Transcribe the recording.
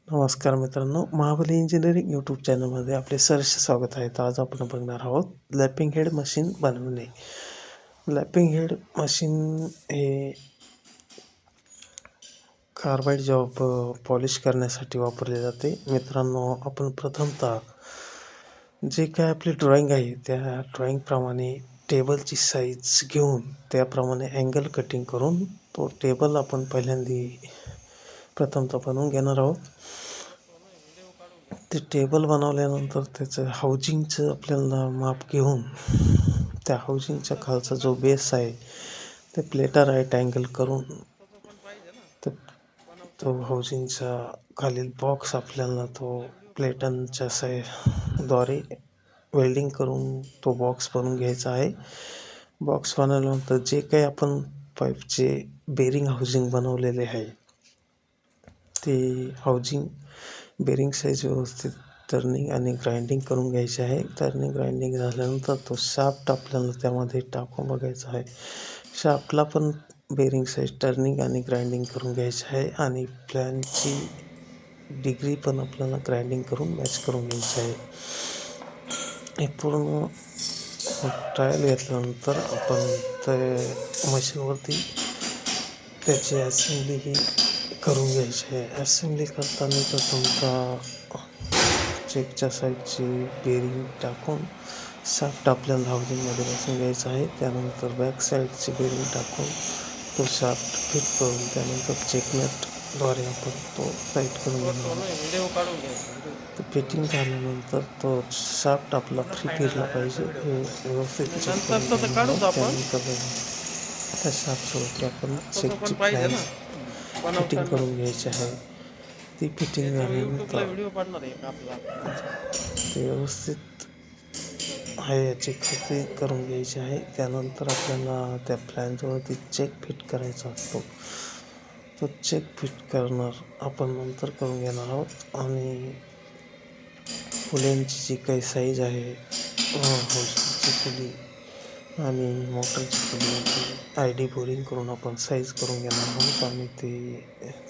नमस्कार मित्रांनो, महाबली engineering YouTube चॅनलमध्ये आपले सहर्ष स्वागत आहे. तर आज आपण बघणार आहोत लॅपिंग हेड मशीन बनवणे. लॅपिंग हेड मशीन हे कार्बाईड जेव्हा पॉलिश करण्यासाठी वापरले जाते. मित्रांनो, आपण प्रथमतः जे काय आपली ड्रॉइंग आहे त्या ड्रॉइंगप्रमाणे टेबलची साईज घेऊन त्याप्रमाणे अँगल कटिंग करून तो टेबल आपण प्रथमतः बनवून घेणार आहोत. ते टेबल बनवल्यानंतर त्याचं हाऊजिंगचं आपल्याला माप घेऊन त्या हाऊजिंगच्या खालचा जो बेस आहे ते प्लेटा राईट अँगल करून तो हाऊजिंगचा खालील बॉक्स आपल्याला तो प्लेटांच्या द्वारे वेल्डिंग करून तो बॉक्स बनवून घ्यायचा आहे. बॉक्स बनवल्यानंतर जे काही आपण पाईपचे बेरिंग हाऊजिंग बनवलेले आहे ते हाऊजिंग बेरिंग साईज व्यवस्थित टर्निंग आणि ग्राइंडिंग करून घ्यायचे आहे. टर्निंग ग्राइंडिंग झाल्यानंतर तो शाफ्ट आपल्याला त्यामध्ये टाकून बघायचा आहे. शाफ्टला पण बेरिंग साईज टर्निंग आणि ग्राइंडिंग करून घ्यायचे आहे आणि प्लॅनची डिग्री पण आपल्याला ग्राइंडिंग करून मॅच करून घ्यायची आहे. हे पूर्ण ट्रायल घेतल्यानंतर आपण त्या मशीनवरती त्याची असेंब्ली ही करून घ्यायची आहे. असेंब्ली करताना तर तुमचा चेकच्या साईडची बेरिंग टाकून शाफ्ट आपल्याला हाऊजिंगमध्ये बसवून घ्यायचा आहे. त्यानंतर बॅक साईडची बेरिंग टाकून तो शाफ्ट फिट करून त्यानंतर चेकनटद्वारे आपण तो टाईट करून घेणार. तर फिटिंग झाल्यानंतर तो शाफ्ट आपला फ्री फिरला पाहिजे हे व्यवस्थित चेक करून घेणार. त्यानंतर त्या शाफ्टवरती आपण चेकची फ्लॅन्स फिटिंग करून घ्यायची आहे. ती फिटिंग झाल्यानंतर ते व्यवस्थित आहे याची खात्री करून घ्यायची आहे. त्यानंतर आपल्याला त्या फ्लॅन्सवरती चेक फिट करायचा असतो. तो चेक फिट करणार आपण नंतर करून घेणार आहोत आणि फुल्यांची जी काही साईज आहे हाऊसिंगची फुली आणि मोटरची फुली आय डी बोरिंग करून आपण साईज करून घेणार आहोत आणि ते